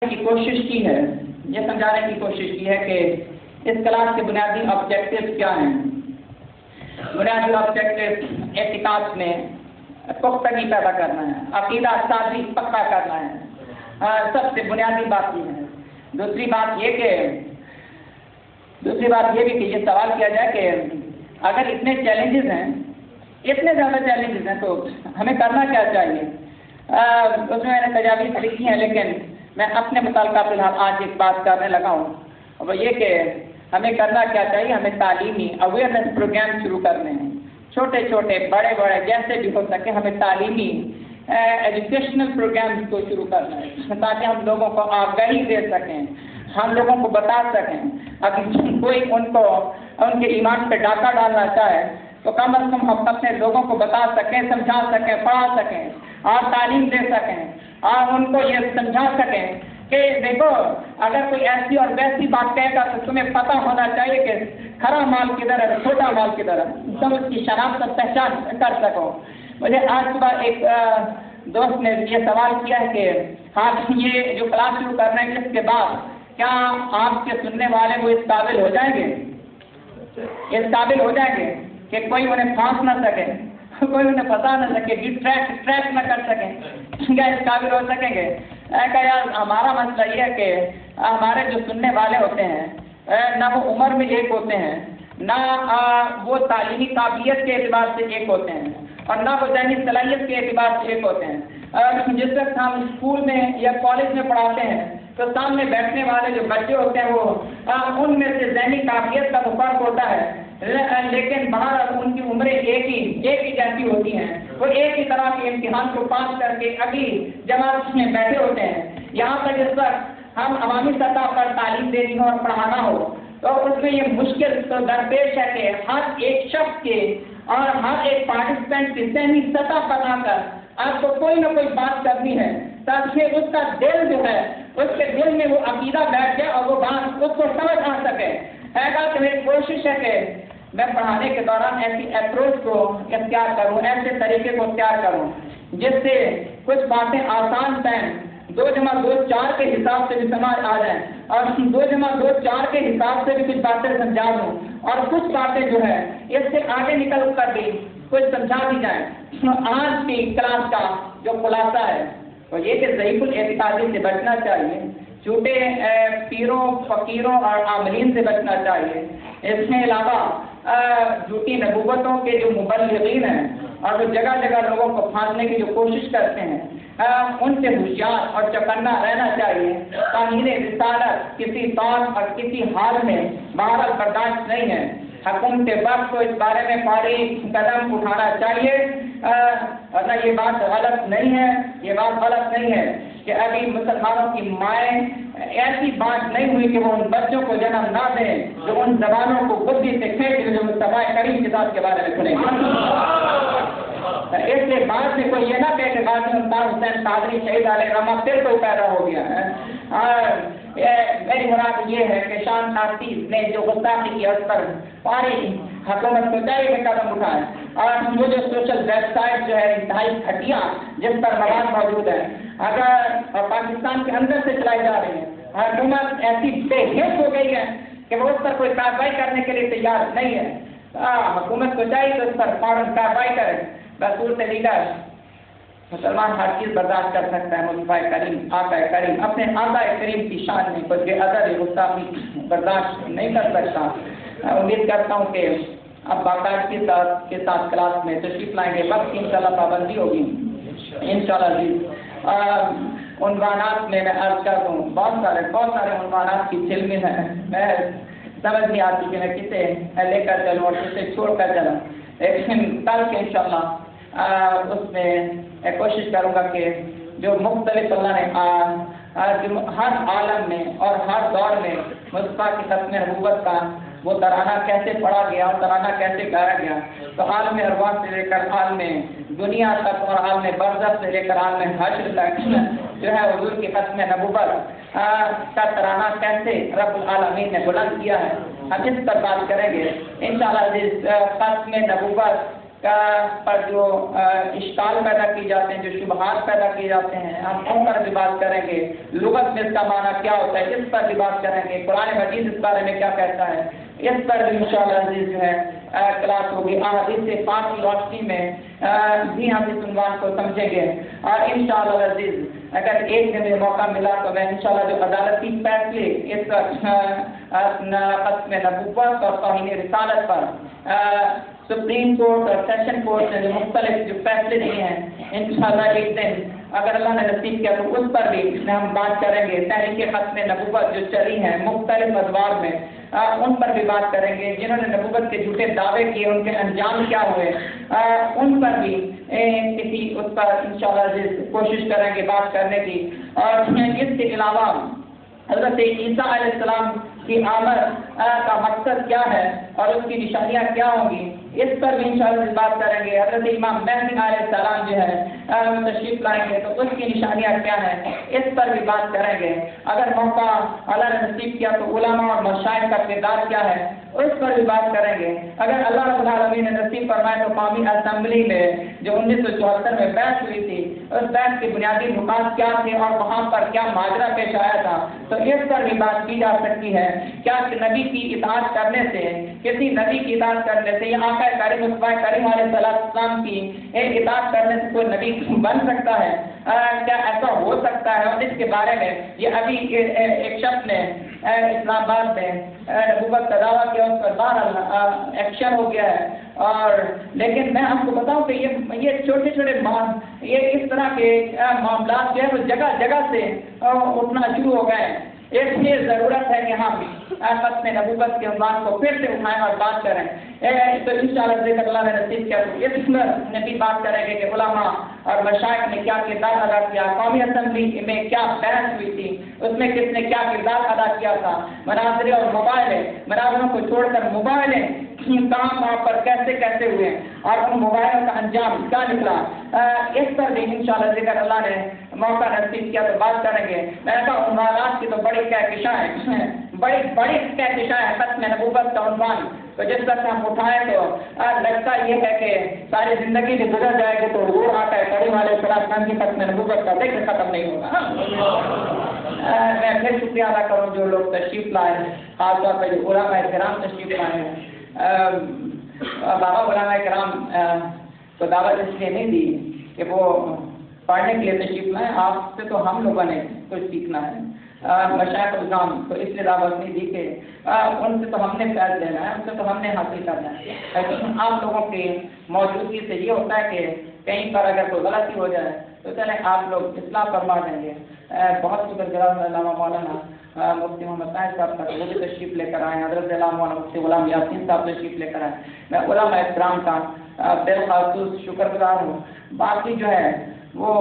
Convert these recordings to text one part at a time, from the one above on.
کی کوشش کی ہے، یہ سمجھانے کی کوشش کی ہے کہ اس کلاس کے بنیادی آبجیکٹیو کیا ہیں۔ بنیادی آبجیکٹیو اعتقاد میں پختگی پیدا کرنا ہے، عقیدہ سازی پکا کرنا ہے، سب سے بنیادی بات یہ ہے۔ دوسری بات یہ بھی کہ یہ سوال کیا جائے کہ اگر اتنے چیلنجز ہیں، اتنے زیادہ چیلنجز ہیں تو ہمیں کرنا کیا چاہیے۔ اس میں نے تجاویز لکھی ہیں، لیکن میں اپنے متعلقہ فی الحال آج ایک بات کرنے لگا ہوں، وہ یہ کہ ہمیں کرنا کیا چاہیے۔ ہمیں تعلیمی اویئرنیس پروگرام شروع کرنے ہیں، چھوٹے چھوٹے بڑے بڑے جیسے بھی ہو سکے ہمیں تعلیمی ایجوکیشنل پروگرامز کو شروع کرنا ہے، تاکہ ہم لوگوں کو آگاہی دے سکیں، ہم لوگوں کو بتا سکیں۔ اگر کوئی ان کے ایمان پہ ڈاکہ ڈالنا چاہے تو کم از کم ہم اپنے لوگوں کو بتا سکیں، سمجھا سکیں، پڑھا سکیں اور تعلیم دے سکیں اور ان کو یہ سمجھا سکیں کہ دیکھو اگر کوئی ایسی اور ویسی بات کہے گا تو تمہیں پتہ ہونا چاہیے کہ کھرا مال کدھر ہے، چھوٹا مال کدھر ہے، تم اس کی شناخت اور پہچان کر سکو۔ مجھے آج صبح ایک دوست نے یہ سوال کیا ہے کہ ہاں یہ جو کلاس شروع کر رہے ہیں اس کے بعد کیا آپ کے سننے والے وہ اس قابل ہو جائیں گے، اس قابل ہو جائیں گے کہ کوئی انہیں پھانس نہ سکے، کوئی انہیں پتا نہ سکے، ٹریک نہ کر سکیں، کیا اس قابل ہو سکیں گے؟ کہ یار ہمارا مسئلہ یہ ہے کہ ہمارے جو سننے والے ہوتے ہیں نہ وہ عمر میں ایک ہوتے ہیں، نہ وہ تعلیمی قابلیت کے اعتبار سے ایک ہوتے ہیں اور نہ وہ ذہنی صلاحیت کے اعتبار سے ایک ہوتے ہیں۔ جس وقت ہم اسکول میں یا کالج میں پڑھاتے ہیں تو سامنے بیٹھنے والے جو بچے ہوتے ہیں وہ ان میں سے ذہنی قابلیت کا تو فرق ہوتا ہے، لیکن باہر ان کی عمریں ایک ہی جیسی ہوتی ہیں، وہ ایک ہی طرح کے امتحان کو پاس کر کے اگلی جماعت میں بیٹھے ہوتے ہیں۔ یہاں تک اس وقت ہم عوامی سطح پر تعلیم دینی ہو اور پڑھانا ہو تو اس میں یہ مشکل تو درپیش ہے کہ ہر ایک شخص کے اور ہر ایک پارٹیسپینٹ کی ذہنی سطح پر آ کر آپ کو کوئی نہ کوئی بات کرنی ہے تاکہ اس کا دل جو ہے اس کے دل میں وہ عقیدہ بیٹھ جائے اور وہ بات اس کو سمجھ آ سکے۔ ایسا کہ میری کوشش ہے کہ میں پڑھانے کے دوران ایسی اپروچ کو اختیار کروں، ایسے طریقے کو اختیار کروں جس سے کچھ باتیں آسان پہن 2+2 4 کے حساب سے بھی سمجھ آ جائیں اور 2+2 4 کے حساب سے بھی کچھ باتیں سمجھا دوں اور کچھ باتیں جو ہے اس سے آگے نکل کر بھی کچھ سمجھا دی جائیں۔ آج کی کلاس کا جو خلاصہ ہے وہ یہ کہ ضعیف الاعتقادی سے بچنا چاہیے، چھوٹے پیروں فقیروں اور عاملین سے بچنا چاہیے۔ اس کے علاوہ جھوٹی نبوتوں کے جو مبلغین ہیں اور جو جگہ جگہ لوگوں کو پھانسنے کی جو کوشش کرتے ہیں ان سے ہوشیار اور چوکنا رہنا چاہیے۔ تعمیر رسالت کسی طور اور کسی حال میں بہرحال برداشت نہیں ہے۔ حکومت وقت کو اس بارے میں فوری قدم اٹھانا چاہیے، ورنہ یہ بات غلط نہیں ہے کہ ابھی مسلمانوں کی مائیں ایسی بات نہیں ہوئی کہ وہ ان بچوں کو جنم نہ دیں جو ان زبانوں کو بدھی سے کھینچ جو مصطفیٰ کریم کی ذات کے بارے میں سنیں۔ اس کے بعد میں کوئی یہ نہ کہے کہ غازی ممتاز حسین قادری شہید علیہ رحمہ پھر کوئی پیدا ہو گیا ہے۔ میری مراد یہ ہے کہ شان ناصیر نے جو گستاخی کی اس پر پاری حکومت کو چاہیے کہ قدم اٹھائے اور وہ جو سوشل ویب سائٹ جو ہے انتہائی گھٹیا جس پر مواد موجود ہے اگر پاکستان کے اندر سے چلائی جا رہی ہے، حکومت ایسی بے حس ہو گئی ہے کہ وہ اس پر کوئی کارروائی کرنے کے لیے تیار نہیں ہے۔ حکومت کو چاہیے تو اس پر فوراً کارروائی کرے۔ بصورت دیگر مسلمان ہر چیز برداشت کر سکتا ہے، مصطفیٰ کریم آقا کریم اپنے آقا کریم کی شان میں کوئی بے ادب گستاخی برداشت نہیں کر سکتا۔ امید کرتا ہوں کہ اب باقاعدگی کے ساتھ کلاس میں تشریف لائیں گے، وقت کی انشاءاللہ پابندی ہوگی انشاءاللہ جی۔ عنوانات میں عرض کر دوں، بہت سارے عنوانات کی چلمن ہے، میں سمجھ نہیں آتی کہ میں کسے لے کر چلوں اور کسے چھوڑ کر چلوں، لیکن کل کے انشاءاللہ اس میں کوشش کروں گا کہ جو مختلف اللہ نے ہر عالم میں اور ہر دور میں مصطفیٰ کی ختم نبوت کا وہ ترانہ کیسے پڑھا گیا اور ترانہ کیسے گایا گیا، تو عالم ارواح سے لے کر عالم دنیا تک اور عالم برزخ سے لے کر عالم حشر تک جو ہے حضور کی ختم نبوت کا ترانہ کیسے رب العالمین نے بلند کیا ہے، ہم اس پر بات کریں گے انشاءاللہ۔ ختم نبوت پر جو اشکال پیدا کی جاتے ہیں، جو شبہات پیدا کیے جاتے ہیں، ہم ان پر بھی بات کریں گے۔ لغت میں اس کا معنی کیا ہوتا ہے، اس پر بھی بات کریں گے۔ قرآن مجید اس بارے میں کیا کہتا ہے، اس پر بھی انشاءاللہ عزیز جو ہے کلاس ہوگی۔ احادیث پاک کی روشنی میں بھی ہم اس عنوان کو سمجھیں گے، اور انشاءاللہ عزیز اگر ایک دن موقع ملا تو میں انشاءاللہ جو عدالتی فیصلے اس ختم نبوت اور توہین رسالت پر سپریم کورٹ اور سیشن کورٹ نے جو مختلف جو فیصلے دیے ہیں، انشاءاللہ ایک دن اگر اللہ نے نصیب کیا تو اس پر بھی ہم بات کریں گے۔ تحریک ختم نبوت جو چلی ہے مختلف ادوار میں، ان پر بھی بات کریں گے۔ جنہوں نے نبوت کے جھوٹے دعوے کیے ان کے انجام کیا ہوئے، ان پر بھی کسی اس پر انشاءاللہ کوشش کریں گے بات کرنے کی۔ اور اس کے علاوہ حضرت عیسیٰ علیہ السلام کی آمد کا مقصد کیا ہے اور اس کی نشانیاں کیا ہوں گی، اس پر بھی انشاءاللہ بات کریں گے۔ حضرت امام مہدی علیہ السلام جو ہے تشریف لائیں گے تو اس کی نشانیاں کیا ہیں، اس پر بھی بات کریں گے۔ اگر موقع اللہ نے نصیب کیا تو علماء اور مشائخ کا کردار کیا ہے، اس پر بھی بات کریں گے۔ اگر اللہ رب العالمین نے نصیب فرمائے تو قومی اسمبلی میں جو 1974 میں بحث ہوئی تھی، اس بحث کی بنیادی نکات کیا تھے اور وہاں پر کیا ماجرا پیش آیا تھا، تو اس پر بھی بات کی جا سکتی ہے۔ کیا نبی کی اطاعت کرنے سے، کسی نبی کی اطاعت کرنے سے، یا آقا کریم مصطفیٰ کریم علیہ السلام کی اطاعت کرنے سے کوئی نبی بن سکتا ہے؟ کیا ایسا ہو سکتا ہے؟ اور اس کے بارے میں یہ ابھی ایک شخص نے اسلام آباد میں نبوت کا دعویٰ کیا، اس پر بہرحال ایکشن ہو گیا ہے۔ اور لیکن میں آپ کو بتاؤں کہ یہ چھوٹے چھوٹے یہ اس طرح کے معاملات جو ہے وہ جگہ جگہ سے اٹھنا شروع ہو گئے ہیں۔ اس لیے ضرورت ہے کہ ہم ختم نبوت کے عنوان کو پھر سے اٹھائیں اور بات کریں۔ تو انشاءاللہ ذکر اللہ نے نصیب کیا تو اس میں بھی بات کریں گے کہ علماء اور مشائخ نے کیا کردار ادا کیا، قومی اسمبلی میں کیا بحث ہوئی تھی، اس میں کس نے کیا کردار ادا کیا تھا، مناظرے اور مناظروں کو چھوڑ کر مباحثے کہاں پر کیسے کیسے ہوئے اور ان موبائلوں کا انجام کیا نکلا، اس پر بھی انشاءاللہ ذکر اللہ نے موقع نصیب کیا تو بات کریں گے۔ میں نے کہا عنوانات کی تو بڑی کہکشاں ہیں، بڑی کہکشاں ہے ختم نبوت کا عنوان، تو جس طرح سے ہم اٹھائیں تو لگتا یہ ہے کہ ساری زندگی بھی گزر جائے گی تو حضور آتا ہے کریم علیہ السلام کی ختم نبوت کا ذکر ختم نہیں ہوگا۔ میں پھر شکریہ ادا کروں جو لوگ تشریف لائے، خاص طور پہ جو علماء کرام تشریف لائے ہیں۔ بابا علماء کرام کو دعوت اس لیے نہیں دی کہ وہ پڑھنے کے لیے تشریف لائیں، آپ سے تو ہم لوگوں نے کچھ سیکھنا ہے۔ مشائخ الزام تو اس لیے دعوت نہیں دی کہ ان سے تو ہم نے فیض لینا ہے، ان سے تو ہم نے حاصل کرنا ہے، لیکن آپ لوگوں کی موجودگی سے یہ ہوتا ہے کہ کہیں پر اگر کوئی غلطی ہو جائے تو چلیں آپ لوگ اصلاح فرما دیں گے۔ بہت شکر گزار علامہ مولانا مفتی محمد طاہر صاحب کا وہ بھی تشریف لے کر آئے، حضرت علامہ مولانا مفتی غلام یاسین صاحب تشریف لے کر آئے۔ میں علماء کرام کا بالخصوص شکر گزار ہوں۔ باقی جو ہے وہ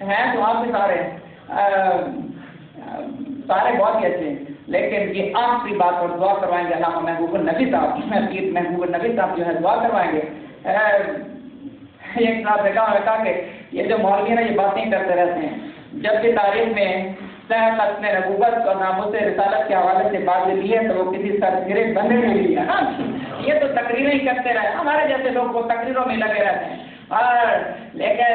ہیں تو آپ بھی سارے بہت ہی اچھے ہیں، لیکن یہ آخری بات اور دعا کروائیں گے علامہ محبوب النبی صاحب، پیر محبوب النبی صاحب جو ہے دعا کروائیں گے۔ ایک صاحب نے کہا کہ یہ جو مولوی نا یہ باتیں کرتے رہتے ہیں، جب بھی تاریخ میں ختم نبوت اور ناموس رسالت کے حوالے سے بات لی ہے تو وہ کسی سرگرے بندے نے لی ہے، یہ تو تقریریں ہی کرتے رہے، ہمارے جیسے لوگ وہ تقریروں میں لگے رہتے ہیں۔ اور لیکن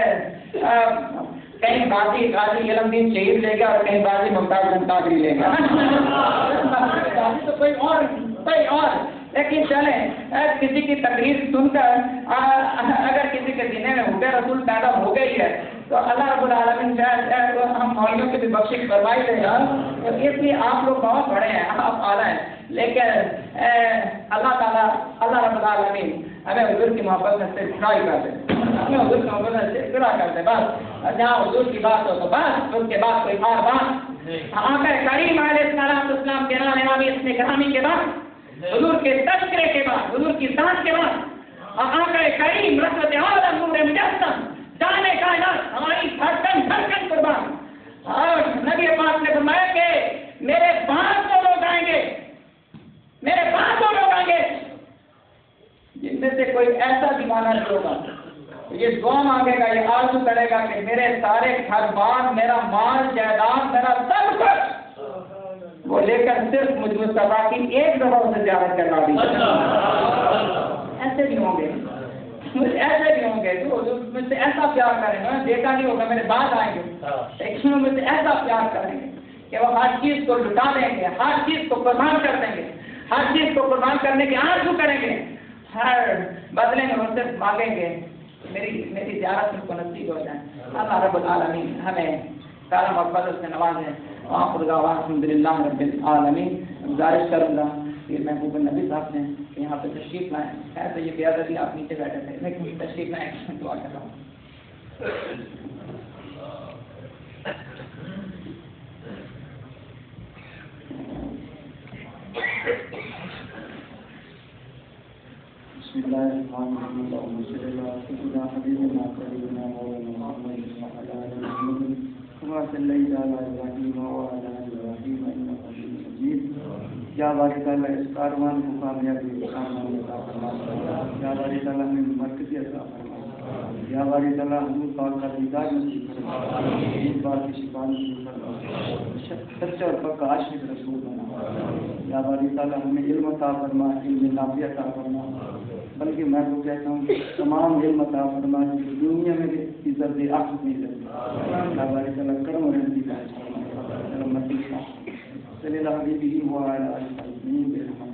کہیں بازی غازی علم دین شہید لے گیا اور کہیں بازی ممتاز قادری لے گیا، تو کوئی اور لیکن چلیں کسی کی تقریر سن کر اگر کسی کے سینے میں حب رسول پیدا ہو گئی ہے تو اللہ رب العالمین ہم مولویوں کی بھی بخشش فرمائی دے گا۔ تو اس لیے آپ لوگ بہت بڑے ہیں، آپ اعلیٰ ہیں، لیکن اللہ تعالیٰ اللہ رب العالمین ہمیں حضور کی محبت میں صرف ٹرائی کر دے، ہمیں حضور کی محبت میں صرف ٹرائی کر دے، بس جہاں حضور کی بات ہو تو بس اس کے بعد کوئی اور بات آقا کریم علیہ السلام کے نام نامی اپنے گرامی کے بعد، حضور کے تذکرے کے بعد، حضور کی ذات کے بعد آقا کریم رحمت عالم نور مجسم جانے کائنات ہماری دھڑکن قربان، اور نبی پاک نے فرمایا کہ میرے بعد وہ لوگ آئیں گے، میرے بعد وہ لوگ آئیں گے جن میں سے کوئی ایسا دیوانہ نہیں ہوگا، یہ دعا مانگے گا، یہ آرزو کرے گا کہ میرے سارے گھر بار، میرا مال جائیداد، میرا سب کچھ وہ لے کر صرف مجھ مصطفیٰ کی ایک دفعہ اسے زیارت کروا دی۔ ایسے بھی ہوں گے مجھے ایسے بھی ہوں گے جو مجھ سے ایسا پیار کریں گے، دیکھا نہیں ہوگا میرے بعد آئیں گے لیکن وہ مجھ سے ایسا پیار کریں گے کہ وہ ہر چیز کو لٹا دیں گے، ہر چیز کو قربان کر دیں گے، ہر چیز کو قربان کرنے کے آرزو کریں گے، ہر بدلے میں ان سے مانگیں گے میری زیارت ان کو نصیب ہو جائے۔ اللہ رب العالمین ہمیں کرم اور فضل سے نوازیں۔ وآخر دعوانا الحمدللہ رب العالمین۔ گزارش کروں گا کہ محبوب النبی صاحب نے یہاں پہ تشریف لائیں، خیر تو یہ بیادبی آپ نیچے بیٹھے تھے لیکن تشریف لائیں، دعا کر رہا ہوں۔ بسم اللہ الرحمن الرحیم، اللہم صل علی سیدنا حبیبنا قریبنا مولانا محمد وعلی آل محمد کما صلیت علی ابراہیم وعلی آل ابراہیم انک حمید مجید۔ یا باری تعالیٰ اس کاروان کو کامیابی عطا فرما، یا باری تعالیٰ ہمیں برکت عطا فرما، یا باری تعالیٰ حضور پاک کا دیدار نصیب فرما، دین پاک کی شفا نصیب فرما، سچا اور پکا عاشق رسول بنا۔ یا باری تعالیٰ ہمیں علم عطا فرما، علم نافع عطا فرما، بلکہ میں تو کہتا ہوں کہ تمام علم عطا فرما جو دنیا میں بھی عزت دے آخرت میں عزت دے۔ یا باری تعالیٰ کرم و رحمت کا صلی اللہ علیہ وسلم۔